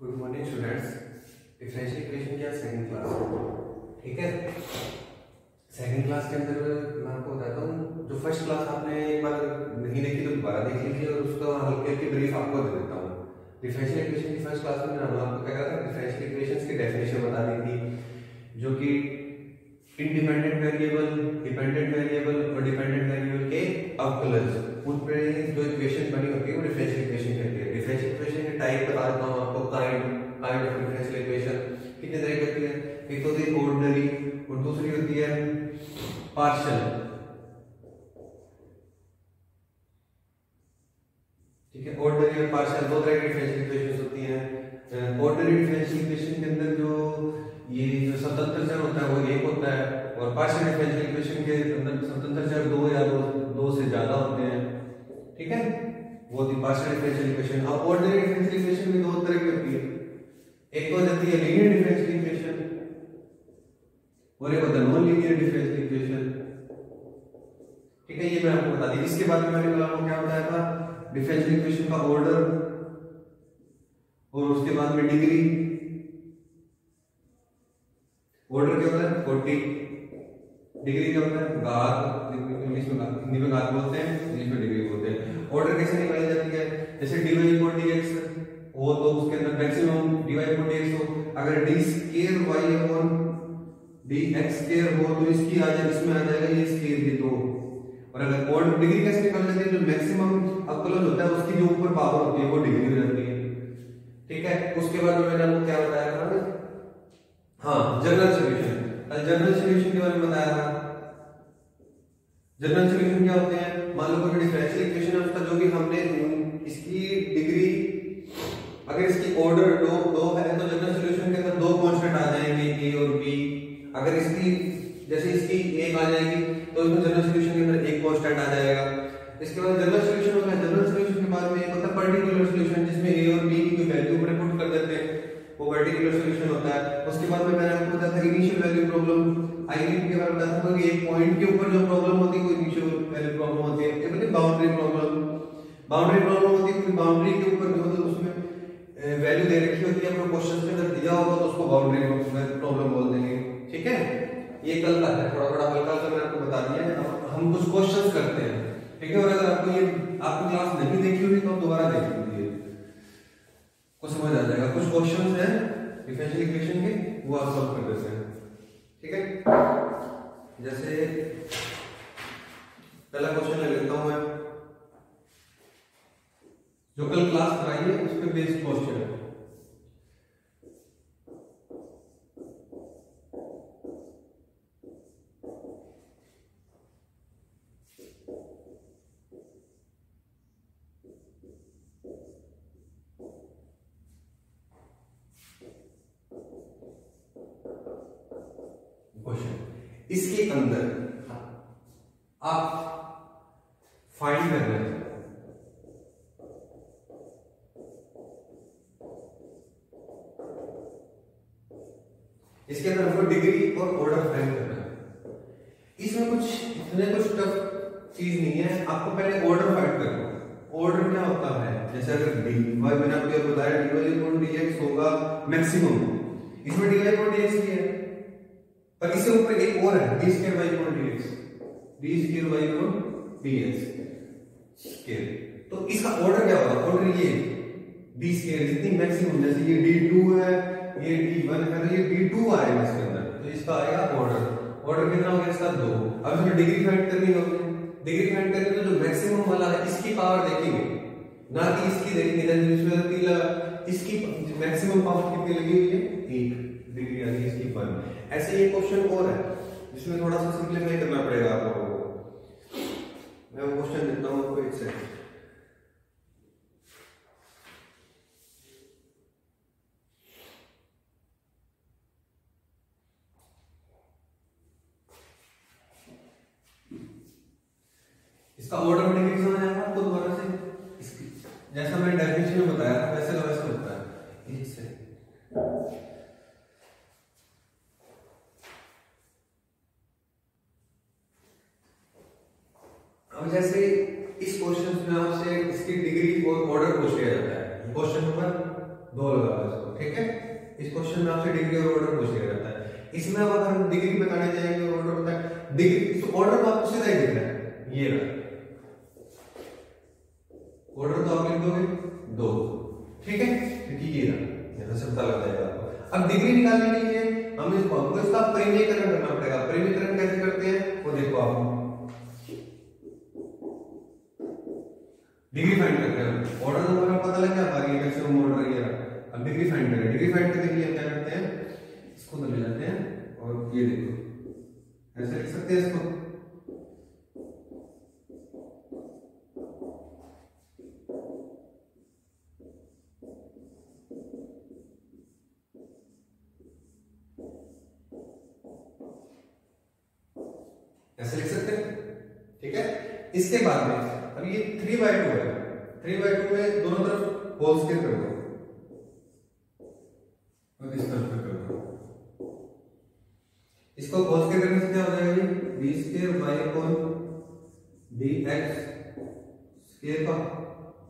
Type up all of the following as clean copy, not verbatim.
Good morning students. Differential equation क्या second class है, ठीक है। सेकंड क्लास के अंदर मैं आपको बताता हूँ, जो फर्स्ट क्लास आपने एक बार नहीं देखी तो दोबारा देख लीजिए और उसका हल्की हल्की ब्रीफ आपको दे देता हूँ। डिफरेंशियल इक्वेशन की फर्स्ट क्लास में मैंने आपको क्या कहा था, डिफरेंशियल इक्वेशंस की डेफिनेशन बता दी थी, जो कि इंडिपेंडेंट वेरिएबल, डिपेंडेंट वेरिएबल और डिपेंडेंट वेरिएबल के अवकलज, उन पे जो इक्वेशन बनी होती है वो डिफरेंशियल इक्वेशन कहती है। डिफरेंशियल इक्वेशन के टाइप बता देता हूँ आपको, काइंड ऑफ डिफरेंशियल इक्वेशन कितने तरह की होती है। एक होती है ऑर्डिनरी और दूसरी होती है पार्शियल, ठीक है। ऑर्डिनरी और पार्शियल दो तरह की डिफरेंशियल इक्वेशंस होती हैं। ऑर्डिनरी डिफरेंशियल इक्वेशन के अंदर जो ये जो स्वतंत्र चर होता है वो एक होता है, और पार्शियल डिफरेंशियल इक्वेशन के अंदर स्वतंत्र चर दो या दो से ज्यादा होते हैं, ठीक है। वो थी पार्शियल डिफरेंशियल इक्वेशन। अब ऑर्डिनरी डिफरेंशियल इक्वेशन भी दो तरह की होती है, एक तो होती है लीनियर डिफरेंशियल इक्वेशन और एक होता है नॉन लीनियर डिफरेंशियल इक्वेशन, ठीक है। ये मैं आपको बता दी। इसके बाद मैंने आपको क्या बताया था, डिफरेंशियल इक्वेशन का ऑर्डर और उसके बाद में डिग्री। ऑर्डर क्या होता है 40, डिग्री क्या होता है घात, इंग्लिश में हिंदी में घात बोलते हैं, इंग्लिश में डिग्री बोलते हैं। ऑर्डर कैसे निकाली जाती है, जैसे dy इक्वल dx हो तो उसके अंदर मैक्सिमम dy इक्वल dx हो, अगर d square y upon dx square हो तो इसकी आ जाए, इसमें आ जाएगा ये स्क्वायर भी दो। और अगर ऑर्डर डिग्री कैसे निकाल जाती है, जो मैक्सिमम अवकलन होता है उसकी जो ऊपर पावर होती है वो डिग्री हो जाती है, ठीक है। उसके बाद मैंने आपको क्या बताया था, हाँ जनरल सॉल्यूशन। जनरल सॉल्यूशन के बारे में बताया था। जनरल सॉल्यूशन क्या होते हैं, मान लो कोई डिफरेंशियल इक्वेशन है उसका, जो कि हमने इसकी डिग्री, अगर इसकी ऑर्डर दो है तो जनरल सॉल्यूशन के अंदर दो कांस्टेंट आ जाएंगे a और b। अगर इसकी जैसे इसकी एक आ जाएगी तो इसमें जनरल सॉल्यूशन के अंदर एक कांस्टेंट आ जाएगा। इसके बाद जनरल सॉल्यूशन होता है, जनरल सॉल्यूशन के बाद में एक होता है पर्टिकुलर सॉल्यूशन, जिसमें a और b की वैल्यू ऊपर पुट कर देते हैं, वो पर्टिकुलर सॉल्यूशन होता है। उसके बाद में मैंने आपको बताया था इनिशियल वैल्यू प्रॉब्लम, आईवी के बारे में बताया था कि एक पॉइंट के ऊपर जो प्रॉब्लम होती है वो इनिशियल वैल्यू प्रॉब्लम होती है। ये मतलब बाउंड्री प्रॉब्लम, बाउंड्री प्रॉब्लम होती है कोई बाउंड्री के ऊपर जो है उसमें वैल्यू दे रखी होती है, अपने क्वेश्चन के अंदर दिया होगा तो उसको बाउंड्री प्रॉब्लम बोल देंगे, ठीक है। ये कल का है, थोड़ा थोड़ा हल्का सा मैंने आपको बता दिया है। अब हम कुछ क्वेश्चंस करते हैं, ठीक है। और अगर आपको ये आपकी क्लास नहीं देखी होगी तो आप दोबारा देख लीजिए, को समझ आ जाएगा। कुछ क्वेश्चंस हैं डिफरेंशियल इक्वेशन के, वो आप सॉल्व कर देते हैं, ठीक है। जैसे पहला क्वेश्चन ले लेता हूं मैं, जो कल क्लास कराई है उस पे बेस्ड क्वेश्चन है। इसके अंदर आप फाइंड कर रहे हैं इसके अंदर हमको डिग्री और ऑर्डर फाइंड करना है। इसमें कुछ इतने कुछ टफ चीज नहीं है, आपको पहले ऑर्डर फाइंड करना है। ऑर्डर क्या होता है, जैसे अगर dy मैंने आपको बताया dy इक्वल dx होगा मैक्सिमम, इसमें dy इक्वल dx ही है, पर इससे ऊपर एक और है d square y equal dx, d square y equal dx square. तो इसका ऑर्डर क्या होगा, ऑर्डर ये d स्क्वायर जितनी मैक्सिमम, जैसे ये d2 है, ये d1 है, तो ये d2 आएगा इसके अंदर, तो इसका आएगा ऑर्डर। ऑर्डर कितना हो गया इसका 2। अब इसमें डिग्री फाइंड करनी होगी, डिग्री फाइंड करनी तो जो मैक्सिमम वाला है इसकी पावर देखेंगे, ना कि इसकी देखेंगे। जैसे इसमें लगा इसकी मैक्सिमम पावर कितनी लगी हुई है, 1 डिग्री आ गई इसकी 1। ऐसे ये क्वेश्चन और है जिसमें थोड़ा सा सिंपलीफाई करना पड़ेगा आप लोगों को। मैं वो क्वेश्चन देता हूं आपको, एक सेकंड। इसका ऑर्डर में डिग्री समझ आएगा आपको दोबारा से, इसकी जैसा मैंने डेफिनेशन में बताया था वैसे का वैसे होता है। एक सेकंड, अब जैसे इस क्वेश्चन में आपसे इसकी डिग्री और ऑर्डर पूछ लिया जाता है, क्वेश्चन नंबर 2 लगा लो इसको, ठीक है। इस क्वेश्चन में आपसे डिग्री और ऑर्डर पूछ लिया जाता है। इसमें अब अगर हम डिग्री बताने जाएंगे और ऑर्डर बताएं, डिग्री इस ऑर्डर तो आपको सीधा ही दिख रहा है, ये रहा ऑर्डर, तो आप लिख दोगे 2, ठीक है, क्योंकि ये रहा, यहां से पता लग जाएगा आपको। अब डिग्री निकालने के लिए हमें हमको इसका परिमेयकरण करना पड़ेगा। परिमेयकरण कैसे करते हैं वो देखो आप, डिग्री फाइंड करते हैं, ऑर्डर तो हमारा पता लग गया, आगे मैक्सिमम ऑर्डर ये रहा। अब डिग्री फाइंड करें, डिग्री फाइंड करने के लिए क्या करते हैं, इसको तो ले जाते हैं और ये देखो ऐसे लिख सकते हैं इसको, ऐसे लिख सकते हैं, ठीक है। इसके बाद में अब ये 3/2 है, 3/2 में दोनों तरफ होल स्क्वायर कर दो और इस तरफ कर दो, इसको होल स्क्वायर करने से क्या हो जाएगा जी, b square y upon dx square का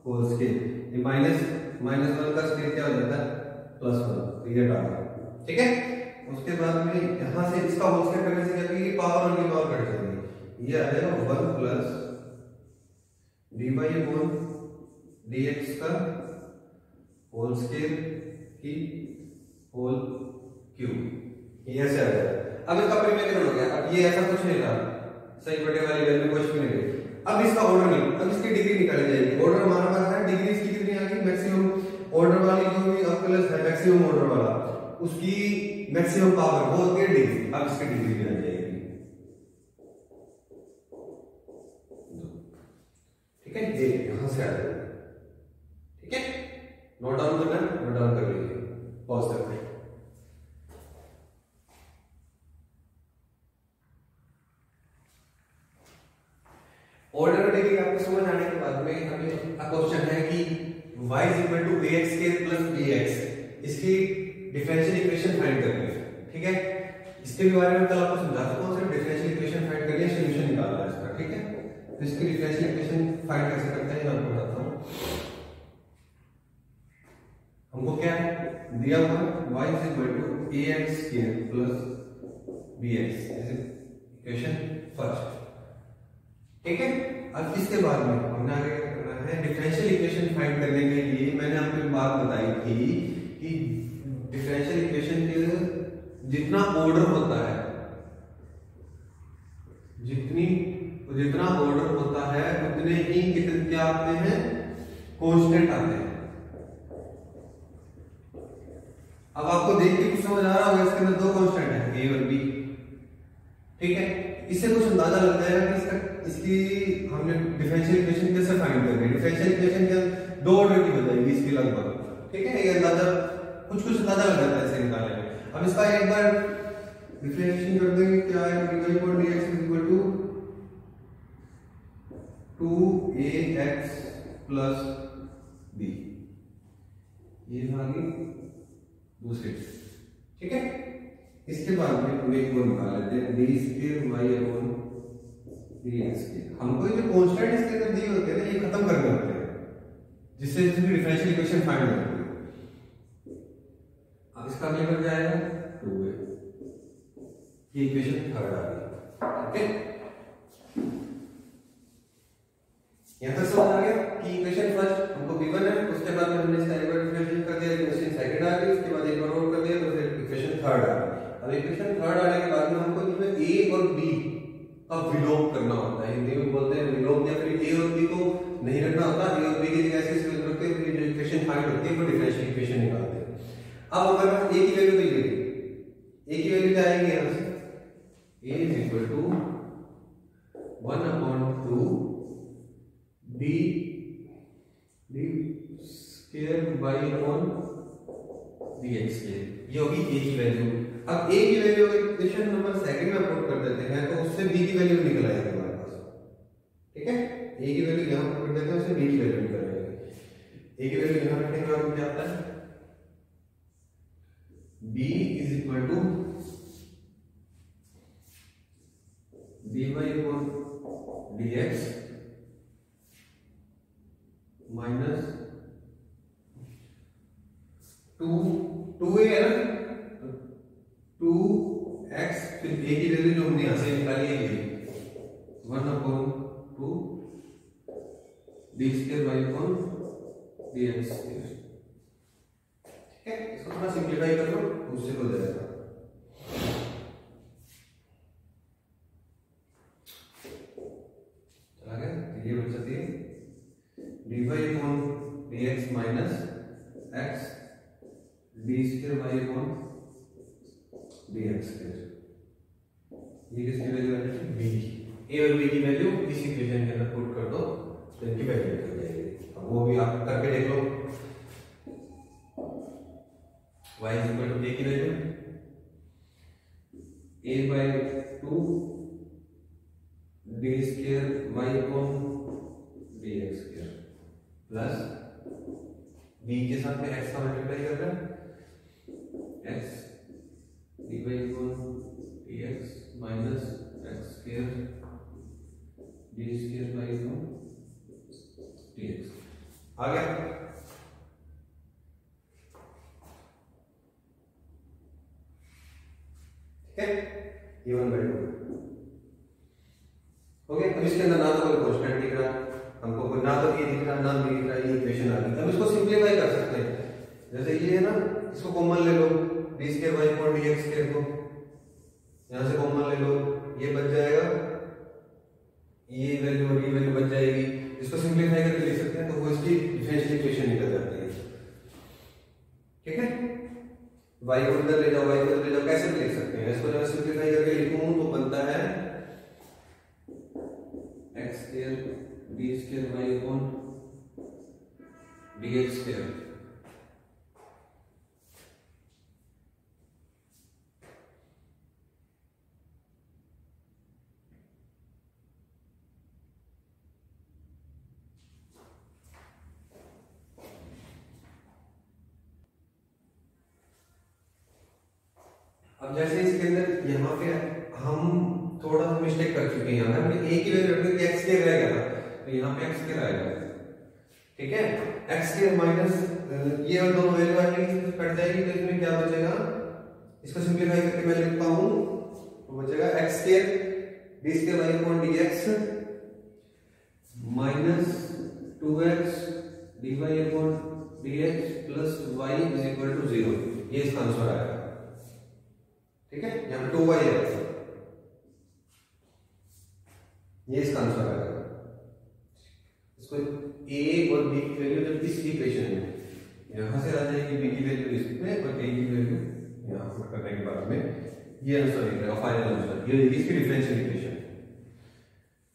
होल स्क्वायर, ये -1 का स्क्वायर क्या हो जाता है +1, तो ये डाल, ठीक है। उसके बाद में यहां से इसका होल स्क्वायर करने से क्या होगा, ये पावर और ये पावर कट जाएगी, ये आ जाएगा 1 प्लस dy अपॉन dx का होल स्क्वायर की होल क्यूब, ये ऐसे आ जाएगा। अब इसका परिमेयकरण हो गया, अब ये ऐसा कुछ नहीं रहा, सही बटे वाली वैल्यू कुछ भी नहीं रही। अब इसका ऑर्डर नहीं, अब इसकी डिग्री निकाली जाएगी। ऑर्डर हमारा पास है, डिग्री इसकी कितनी आ गई, मैक्सिमम ऑर्डर वाली जो भी अब प्लस है मैक्सिमम ऑर्डर वाला, उसकी मैक्सिमम पावर वो होती है डिग्री। अब इसकी डिग्री भी आ जाएगी, ठीक है, ये यहां से आ जाएगा, ठीक है। नोट डाउन करना है, नोट डाउन कर लीजिए, पॉज करके। ऑर्डर डिग्री आपको समझ आने के बाद में हमें क्वेश्चन है कि y = ax + bx, इसकी डिफरेंशियल इक्वेशन फाइंड करनी है, ठीक है। इसके बारे में कल आपको समझा चुका हूं, सिर्फ डिफरेंशियल इक्वेशन फाइंड करके सॉल्यूशन निकालना है इसका, ठीक है। तो इसकी डिफरेंशियल इक्वेशन फाइंड कैसे करते हैं मैं आपको बताता हूं। हमको क्या दिया हुआ है, y = ax² + bx, equation first, ठीक है। अब इसके बाद में हमने आगे करना है डिफरेंशियल इक्वेशन फाइंड करने के लिए मैंने आपको एक बात बताई थी कि डिफरेंशियल इक्वेशन के जितना ऑर्डर होता है, जितना ऑर्डर होता है उतने ही कितने क्या आते हैं, कांस्टेंट आते हैं। अब आपको देख के कुछ समझ आ रहा होगा, इसके अंदर 2 कांस्टेंट है, a और b, ठीक है। इससे कुछ अंदाजा लग जाएगा कि इसकी हमने डिफरेंशियल इक्वेशन कैसे फाइंड करनी है। डिफरेंशियल इक्वेशन के 2 ऑर्डर की हो जाएगी इसकी लगभग, ठीक है। ये अंदाजा कुछ अंदाजा लग जाता है इसे निकालने में। अब इसका एक बार डिफरेंशिएशन कर देंगे, क्या है, dy / dx = 2ax + b, ये आ गई दूसरी, ठीक है। इसके बाद में हम एक और निकाल लेते हैं, d² y अपॉन dx। हमको ये जो कांस्टेंट इसके अंदर दिए होते हैं ना, ये खत्म करने होते हैं, जिससे इसकी डिफरेंशियल इक्वेशन फाइंड होती है। अब इसका क्या बन जाएगा 2a, ये इक्वेशन थर्ड आ गई, ठीक है। यहां तक समझ आ गया कि इक्वेशन फर्स्ट हमको गिवन है, उसके बाद में हमने इसका एक बार डिफरेंशिएशन कर दिया, इक्वेशन सेकंड आ गई, उसके बाद एक बार और कर दिया तो फिर इक्वेशन थर्ड आ गई। अब इक्वेशन थर्ड आने के बाद में हमको इसमें a और b का विलोप करना होता है, हिंदी में बोलते हैं विलोप, या फिर a और b को नहीं रखना होता, a और b की जगह ऐसे रखते हैं, जो इक्वेशन फाइंड होती है वो डिफरेंशियल इक्वेशन निकालते हैं। अब हमारे पास a की वैल्यू दी गई, a की वैल्यू क्या आएगी यहां से, a = 1/2 d² y upon dx, ये होगी a की वैल्यू। अब a की वैल्यू इक्वेशन नंबर सेकंड में पुट कर देते हैं तो उससे b की वैल्यू निकल आएगी हमारे पास, ठीक है। a की वैल्यू यहां पुट कर देते हैं, उससे b की वैल्यू निकल आएगी। a की वैल्यू यहां रखने के बाद क्या आता है, b = dy upon dx minus two A है ना, टू एक्स फिर ए की वैल्यू जो हमने यहां से निकाली है ये 1/2 D square by upon D x square. ठीक है, इसको थोड़ा सिंप्लीफाई कर लो, उससे हो जाएगा। चला गया, ये बच जाती है d Y upon D x minus x d square by upon D x square. ये किसकी वैल्यू है? बी। ए और बी की वैल्यू इस इक्वेशन के अंदर पुट कर दो तो इनकी वैल्यू निकल जाएगी। अब वो भी आप करके देख लो। y is equal to a की value a by 2 d square y upon D x square plus b के साथ में x का मल्टीप्लाई कर रहा है x D Y upon D x minus X square D square by upon D X. आ गया? ठीक है, ये 1/2 हो गया। अब इसके अंदर ना तो कोई कांस्टेंट दिख रहा हमको, कोई ना तो ए दिख रहा ना बी दिख रहा, ये इक्वेशन आ गई। अब इसको सिंपलीफाई कर सकते हैं। जैसे ये है ना, इसको कॉमन ले लो, D square by upon D x square को यहां से कॉमन ले लो, ये बच जाएगा, ये वैल्यू और ये वैल्यू बच जाएगी। इसको सिंपलीफाई करके लिख सकते हैं, तो वो इसकी डिफरेंशियल इक्वेशन निकल जाती है। ठीक है, y को इधर ले जाओ, y को इधर ले जाओ, कैसे भी लिख सकते हैं। इसको जब मैं सिंपलीफाई करके लिखूं तो बनता है x square D square y upon dx square. अब जैसे इसके अंदर यहाँ पे हम थोड़ा सा मिस्टेक कर चुके हैं, यहाँ पे a की वैल्यू रखने की x स्क्वायर रह गया था, तो यहाँ पे x स्क्वायर आएगा। ठीक है, x स्क्वायर माइनस ये और दोनों वैल्यू आएंगी, कट जाएगी, तो इसमें क्या बचेगा? इसको सिंपलीफाई करके मैं लिखता हूँ, तो बचेगा x square D square by upon dx minus 2x dy upon dx plus y is equal to 0। ये इसका आंसर आएगा। ठीक है, यहाँ 2y है, ये इसका आंसर आएगा। इसको a और b की वैल्यू जब इस इक्वेशन में यहां से आ जाएगी, b की वैल्यू इसमें और a की वैल्यू यहां पुट करने के बाद में ये आंसर निकलेगा, फाइनल आंसर। ये इसकी डिफरेंशियल इक्वेशन।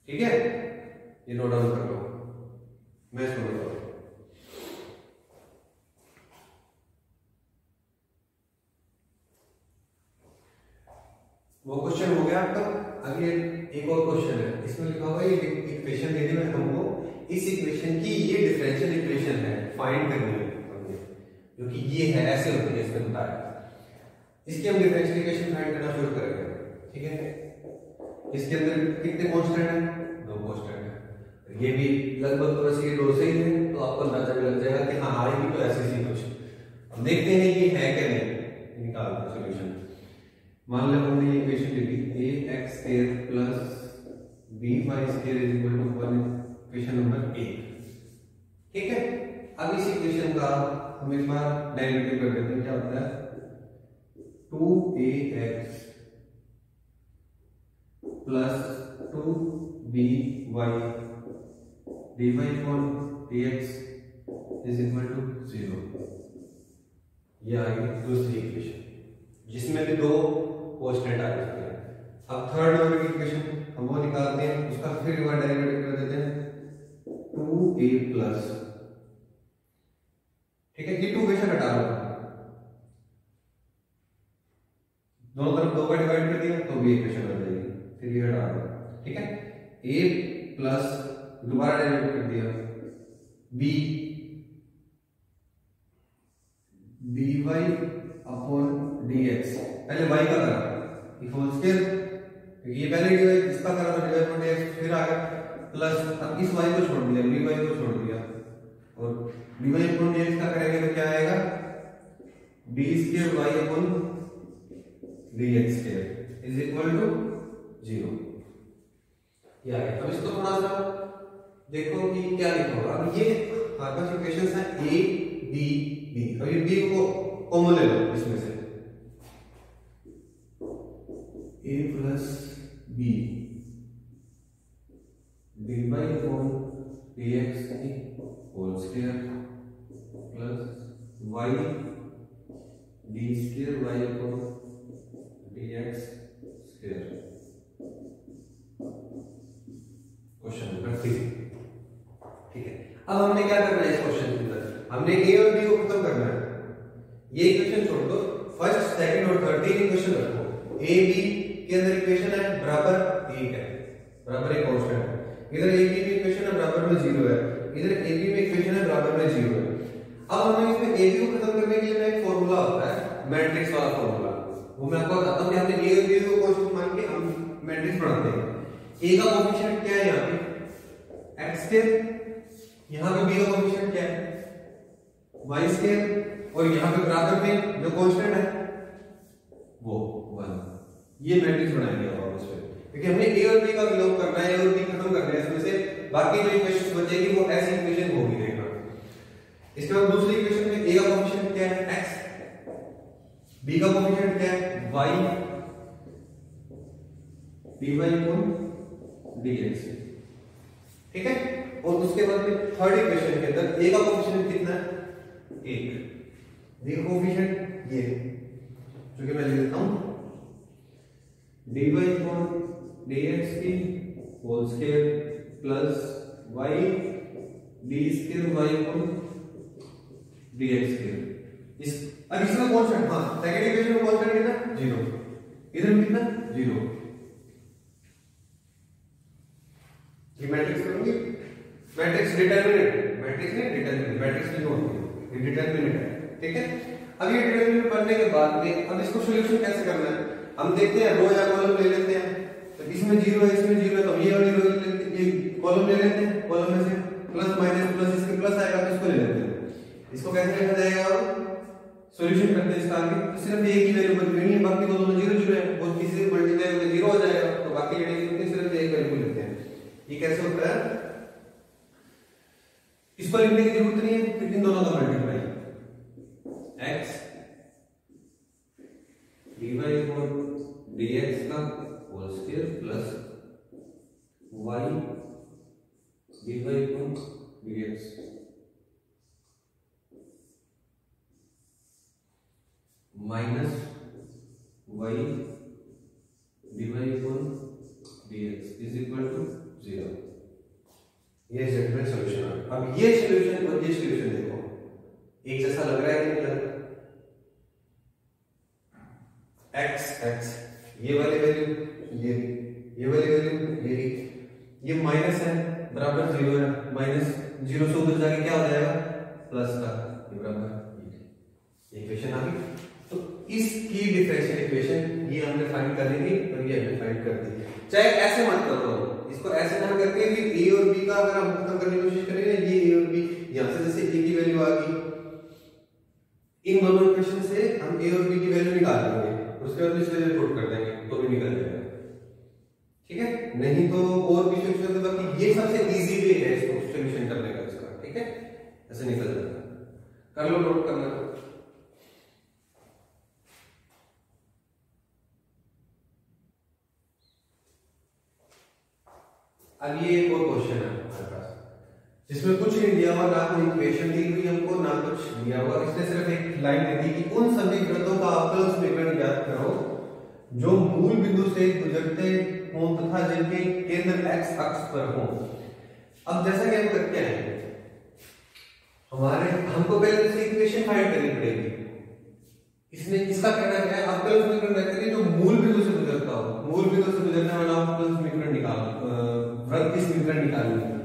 ठीक है, ये नोट डाउन कर लो, मैं इसको नोट डाउन। वो क्वेश्चन हो गया आपका। अभी एक और क्वेश्चन है, इसमें लिखा हुआ है इक्वेशन दे दी है हमको, इस इक्वेशन की ये डिफरेंशियल इक्वेशन है, फाइंड करनी है जो कि ये है, ऐसे होती है इसमें बताया। इसकी हम डिफरेंशियल इक्वेशन फाइंड करना शुरू करेंगे। ठीक है, इसके अंदर कितने कांस्टेंट हैं? 2 कांस्टेंट हैं। ये भी लगभग तो वैसे ये 2 से ही है, तो आपको अंदाजा भी लग जाएगा कि हाँ आएगी तो ऐसे ही कुछ। अब देखते हैं ये है क्या नहीं, निकालते हैं सॉल्यूशन। मान लो हमने ये इक्वेशन लिखी ax square plus by square is equal to 1, equation number 1। ठीक है, अब इस इक्वेशन का हम एक बार डेरिवेटिव कर देते हैं। क्या होता है? 2ax plus 2by dy upon dx is equal to 0। ये आ गई दूसरी इक्वेशन, जिसमें भी 2 कांस्टेंट आ जाते हैं। अब थर्ड नंबर की इक्वेशन हम वो निकालते हैं, उसका फिर एक बार डेरिवेटिव कर देते हैं 2a प्लस। ठीक है, ये 2 इक्वेशन हटा लो, दोनों तरफ 2 का डिवाइड कर दिया तो भी इक्वेशन आ जाएगी, फिर ये हटा दो। ठीक है, a प्लस दोबारा डेरिवेटिव कर दिया b dy अपॉन dx, पहले y का करा होल स्क्वायर, क्योंकि ये पहले dy इसका करा तो dy अपॉन dx, फिर आ गया प्लस, अब इस y को छोड़ दिया, dy को छोड़ दिया, और dy अपॉन dx का करेंगे तो क्या आएगा? D square Y upon D x square is equal to 0। ये आ गया। अब इसको थोड़ा सा देखो कि क्या लिखा होगा। अब ये हमारे पास इक्वेशंस हैं ए बी बी। अब ये बी को कॉमन ले लो इसमें से, A plus B D by upon D X whole square plus Y D square Y upon D x square. Question number 3। ठीक है, अब हमने क्या करना है इस क्वेश्चन के अंदर, हमने ए और बी को खत्म करना है। ये इक्वेशन छोड़ दो, फर्स्ट सेकंड और थर्ड तीन इक्वेशन रखो। ए बी के अंदर इक्वेशन है बराबर एक है, बराबर एक कांस्टेंट है। इधर ए बी में इक्वेशन है बराबर में 0 है, इधर ए बी में इक्वेशन है बराबर में 0 है। अब हमें इसमें ए बी को खत्म करने के लिए एक फार्मूला होता है मैट्रिक्स वाला फार्मूला, वो मैं आपको बताता हूं कि हमने ए और बी को कांस्टेंट मान के हम मैट्रिक्स बनाते हैं। ए का कोएफिशिएंट क्या है यहाँ पे x स्क्वायर, यहाँ पे b का कोएफिशिएंट क्या है y स्क्वायर, और यहाँ पे बराबर में जो कांस्टेंट है वो 1। ये मैट्रिक्स बनाएंगे आप इसमें, क्योंकि हमने ए और बी का विलोम करना है, ए और बी खत्म करना है। इसमें से बाकी जो इक्वेशन बचेगी वो ऐसी इक्वेशन होगी। देखना इसके बाद दूसरी इक्वेशन में ए का कोएफिशिएंट क्या है x, b का कोएफिशिएंट क्या है y, dy अपॉन dx। ठीक है, और उसके बाद में थर्ड इक्वेशन के अंदर a का कोएफिशिएंट कितना है 1, b का कोएफिशिएंट ये जो कि मैं लिख देता हूं dy अपॉन dx की whole square plus y d square y upon dx square. इस अब इसमें कांस्टेंट, हां सेकंड इक्वेशन में कांस्टेंट कितना 0, इधर भी कितना 0। ये मैट्रिक्स करूंगी, मैट्रिक्स डिटरमिनेंट, मैट्रिक्स नहीं डिटरमिनेंट, मैट्रिक्स नहीं होती ये डिटरमिनेंट है। ठीक है, अब ये डिटरमिनेंट बनने के बाद में अब इसको सॉल्यूशन कैसे करना है, हम देखते हैं रो या कॉलम ले लेते हैं। तो इसमें 0 है, इसमें 0 है, तो ये वाली रो ये कॉलम ले लेते हैं, कॉलम में से प्लस माइनस प्लस इसके प्लस आएगा तो इसको ले लेते हैं। इसको कैसे लिखा जाएगा, सॉल्यूशन करते हैं इसका आगे, तो सिर्फ एक ही वैल्यू बदलनी है, बाकी दोनों 0 0 है, वो किसी से मल्टीप्लाई होकर 0 हो जाएगा, तो बाकी जड़ी सिर्फ एक वैल्यू लेते हैं। ये कैसे होता है, इसको लिखने की जरूरत नहीं है, फिर इन दोनों का multiply x dy upon dx का whole square plus y dy upon dx minus y dy upon dx is equal to 0। ये जनरल सॉल्यूशन है। अब ये सॉल्यूशन और ये सॉल्यूशन देखो एक जैसा लग रहा है कि नहीं लग रहा, x x ये वाली वैल्यू ये वाली वैल्यू ये माइनस है बराबर 0 है, माइनस 0 से उधर जाके क्या हो जाएगा प्लस का, ये बराबर ये इक्वेशन आ गई। तो इसकी डिफरेंशियल इक्वेशन ये हमने फाइंड कर ली थी और ये हमने फाइंड कर दी। चाहे ऐसे मत करो, इसको ऐसे ना करके भी a और b का अगर हम खत्म करने की कोशिश करेंगे, ये a और b यहां से जैसे a की वैल्यू आ गई, इन दोनों इक्वेशन से हम a और b की वैल्यू निकाल लेंगे, उसके बाद इस वैल्यू पुट कर देंगे तो भी निकल जाएगा। ठीक है, नहीं तो और भी सॉल्यूशन होगा कि ये सबसे इजी वे है इसको सॉल्यूशन करने का इसका। ठीक है, ऐसे निकल जाएगा, कर लो, नोट करना। अब ये एक और क्वेश्चन है हमारे पास जिसमें कुछ नहीं दिया हुआ, ना कोई इक्वेशन दी हुई हमको, ना कुछ दिया हुआ, इसने सिर्फ एक लाइन दे दी कि उन सभी वृत्तों का अवकल समीकरण ज्ञात करो जो मूल बिंदु से गुजरते हों तथा जिनके केंद्र x अक्ष पर हो। अब जैसा कि हम करते हैं, हमारे हमको पहले इसकी इक्वेशन फाइंड करनी पड़ेगी। इसने इसका कहना क्या है, अवकल समीकरण कहते हैं जो मूल बिंदु से गुजरता हो, मूल बिंदु से गुजरने वाला अवकल समीकरण निकालो, वृत्त की समीकरण निकालनी है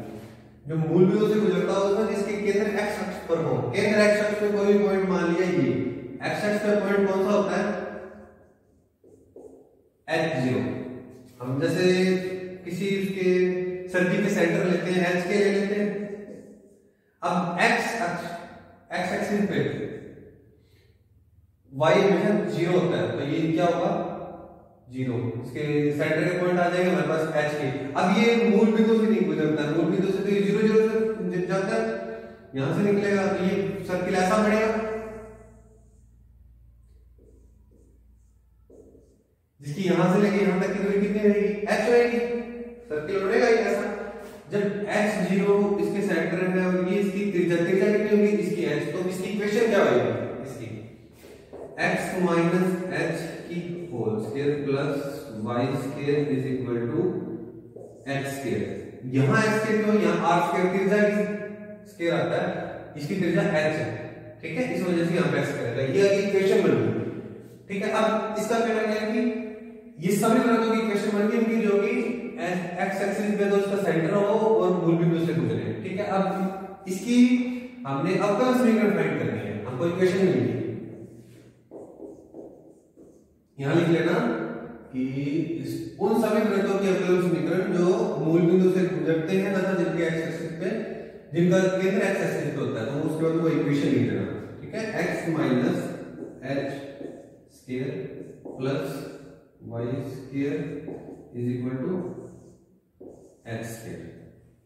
जो मूल बिंदु से गुजरता हो जिसके केंद्र x अक्ष पर हो। केंद्र x अक्ष पे कोई भी पॉइंट मान लिया, ये x अक्ष पे पॉइंट कौन सा होता है h0। हम जैसे किसी उसके सर्किल के सेंटर लेते हैं, h के ले लेते हैं। अब x एक्सिस पे y हमेशा 0 होता है, तो ये क्या होगा 0, इसके सेंटर के पॉइंट आ जाएंगे हमारे पास h के। अब ये मूल बिंदु से नहीं गुजरता, मूल बिंदु से तो ये 0 0 से जाता है, यहां से निकलेगा, तो ये सर्किल ऐसा बढ़ेगा जिसकी यहां से लेके यहां तक की दूरी कितनी रहेगी, h रहेगी, सर्किल बढ़ेगा ही ऐसा। जब h0 इसके सेंटर में और ये इसकी त्रिज्या कितनी होगी, इसकी h, तो इसकी इक्वेशन क्या होगी, इसकी x माइनस h की whole square plus y square is equal to x square. यहां x स्क्वायर क्यों, यहां r स्क्वायर त्रिज्या की स्क्वायर आता है, इसकी त्रिज्या h है, ठीक है, इस वजह से यहां पे x स्क्वायर, ये इक्वेशन बन गई, ठीक है। अब इसका कहना क्या है कि ये सभी वृत्तों की इक्वेशन बन गई जो कि x एक्सिस पे तो इसका सेंटर हो और मूल बिंदु से गुजरे, ठीक है। अब इसकी हमने अवकलन समीकरण फाइंड करनी है, हमको इक्वेशन मिली, यहां लिख लेना कि उन सभी वृत्तों की अवकलन समीकरण जो मूल बिंदु से गुजरते हैं तथा जिनके x एक्सिस पे, जिनका केंद्र x एक्सिस पे होता है, तो उसके बाद वो इक्वेशन लिख देना, ठीक है। x minus h square plus y square is equal to x square,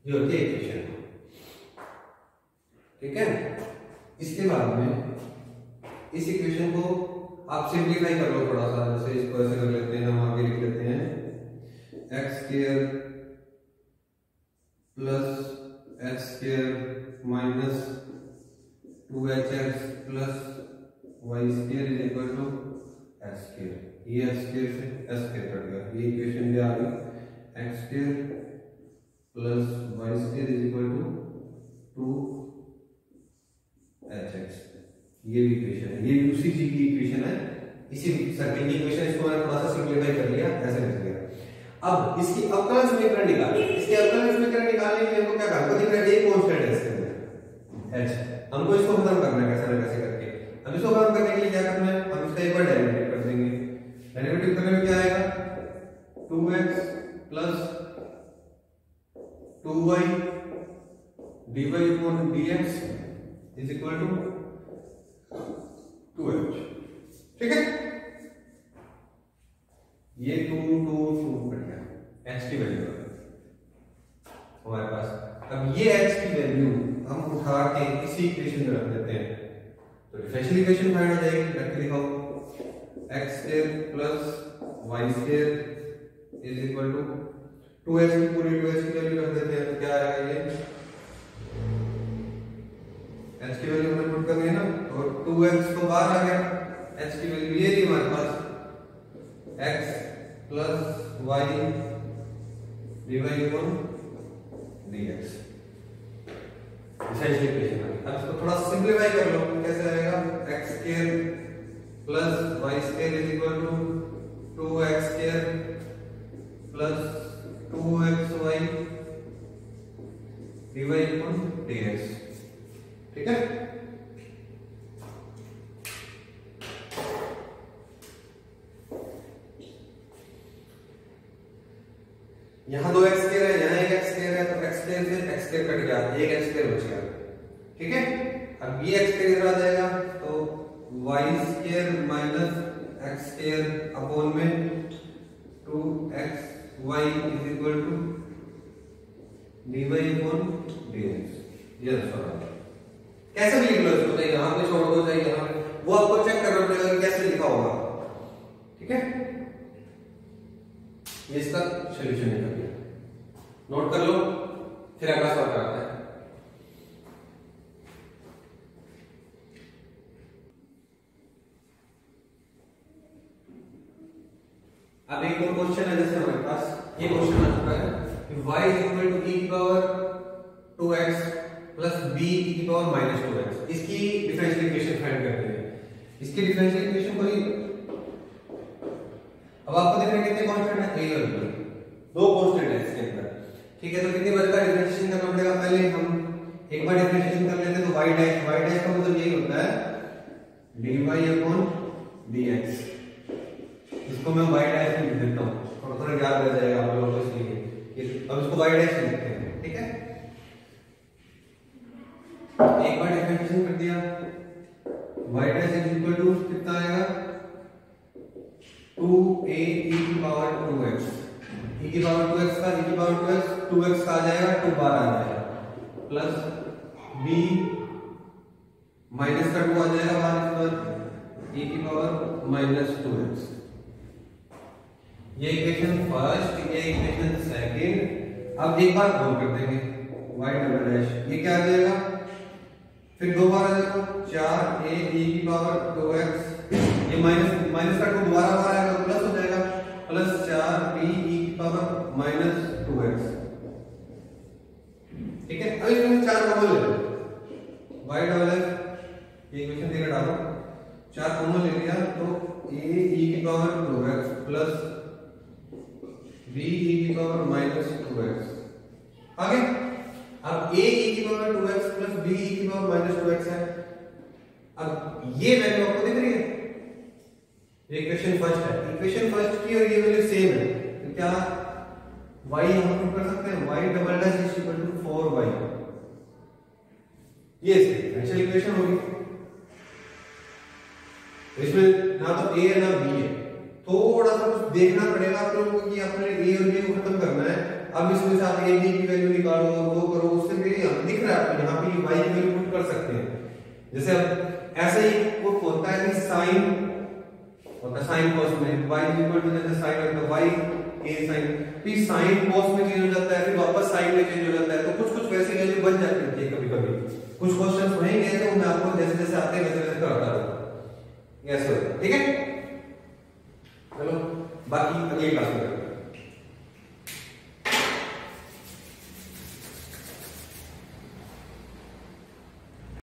ये होती है इक्वेशन, ठीक है। इसके बाद में इस इक्वेशन को आप सिंपलीफाई कर लो थोड़ा सा, जैसे इसको ऐसे कर लेते हैं, हम आगे लिख लेते हैं x square plus h square minus 2hx plus y square is equal to x square, ये x स्क्वायर से s स्क्वायर कट गया, ये इक्वेशन भी आ गई, x square plus y square is equal to 2hx, ये भी इक्वेशन है, ये भी उसी चीज की इक्वेशन है, इसी सर्किल की इक्वेशन, इसको मैंने थोड़ा सा सिंपलीफाई कर लिया, ऐसे लिख दिया। अब इसकी अवकलन समीकरण निकालनी है, इसके अवकलन समीकरण निकालने के लिए हमको क्या करना है, दिख रहा है एक कांस्टेंट है इसके अंदर h, हमको इसको खत्म करना है कैसे ना कैसे करके। अब इसको खत्म करने के लिए क्या करना है, हम इसका एक बार डेरिवेटिव कर देंगे, डेरिवेटिव करने में क्या आएगा 2x plus 2y dy upon dx is equal to 2h, ठीक है। ये 2 2 2 कट गया, h की वैल्यू हमारे पास। अब ये h की वैल्यू हम उठा के इसी इक्वेशन में रख देते हैं, तो डिफरेंशियल इक्वेशन फाइंड हो जाएगी, रख के लिखो x square plus y square is equal to 2h की पूरी 2h की वैल्यू रख देते हैं, तो क्या आएगा, ये h की वैल्यू हमने पुट कर दी ना, और 2x तो बाहर आ गया, h की वैल्यू ये रही हमारे पास x plus y dy upon dx, differential equation. अब इसको थोड़ा सिंपलीफाई कर लो, कैसे आएगा, x square plus y square is equal to 2x square plus 2xy dy upon dx, ठीक है। यहां 2x स्क्वायर है, यहां एक x स्क्वायर है, तो x स्क्वायर से x स्क्वायर कट गया, एक x स्क्वायर बच गया, ठीक है। अब ये x स्क्वायर इधर आ जाएगा, तो y square minus x square upon में 2xy is equal to dy upon dx, ये आंसर आ गया। कैसे भी लिख लो इसको, चाहे यहां पे छोड़ दो चाहे यहां पे, वो आपको चेक करना पड़ेगा कि कैसे लिखा होगा, ठीक है। ये इसका सॉल्यूशन निकल गया, नोट कर लो, फिर अगला सवाल करते हैं। अब एक और क्वेश्चन है, जैसे हमारे पास ये क्वेश्चन आ चुका है कि y इक्वल टू e की power 2x plus b e की पावर -2x, इसकी डिफरेंशियल इक्वेशन फाइंड करनी है। इसकी डिफरेंशियल इक्वेशन को ही अब आपको देखना कितने कांस्टेंट है, a और b, दो कांस्टेंट है इसके अंदर, ठीक है। तो कितनी बार का डिफरेंशिएशन करना पड़ेगा, पहले हम एक बार डिफरेंशिएशन कर लेते हैं, तो y डैश का मतलब यही होता है dy अपॉन dx, इसको मैं y डैश लिख देता हूं, थोड़ा थोड़ा याद रह जाएगा आप लोगों को, इसलिए अब इसको y डैश लिखते हैं, ठीक है। एक बार डिफरेंशिएशन कर दिया, y dash is equal to कितना आएगा 2a e की पावर 2x, e की पावर 2x का e की पावर 2x का आ जाएगा 2 बार आ जाएगा प्लस b माइनस का 2 आ जाएगा बाहर इस बार e की पावर माइनस 2x। ये इक्वेशन फर्स्ट, ये इक्वेशन सेकंड। अब एक बार और कर देंगे y डबल डैश, ये क्या आ जाएगा फिर 2 बार आ जाएगा 4a e की पावर 2x, ये माइनस का 2 दोबारा बार आएगा तो प्लस हो जाएगा प्लस 4b e की पावर माइनस 2x। ठीक है, अब इसमें 4 कॉमन ले लो, y डबल एफ ये इक्वेशन देकर डालो 4 कॉमन ले लिया तो a e की power 2x plus b e की पावर माइनस 2x। आगे अब a e की power 2x plus b e की पावर माइनस 2x है। अब ये वैल्यू आपको दिख रही है, ये इक्वेशन फर्स्ट है, इक्वेशन फर्स्ट की और ये वैल्यू सेम है तो क्या y हम प्रूव कर सकते हैं y double dash is equal to 4y। ये डिफरेंशियल इक्वेशन होगी, इसमें ना तो a है ना b है, थोड़ा सा कुछ देखना पड़ेगा आप लोगों को कि आपने a और b को खत्म करना है। अब इसमें से आप a b की वैल्यू निकालो और वो करो, उससे भी दिख रहा है आपको यहाँ पे y की वैल्यू पुट कर सकते हैं। जैसे अब ऐसे ही वो होता है कि साइन होता है साइन कॉस में y इक्वल टू जैसे साइन होता है y a sin, फिर साइन कॉस में चेंज हो जाता है, फिर वापस साइन में चेंज हो जाता है, तो कुछ कुछ वैसी वैल्यू बन जाती है कभी कभी। कुछ क्वेश्चंस होंगे तो मैं आपको जैसे जैसे आते हैं वैसे वैसे कराता रहूंगा, ऐसे होता है। ठीक है।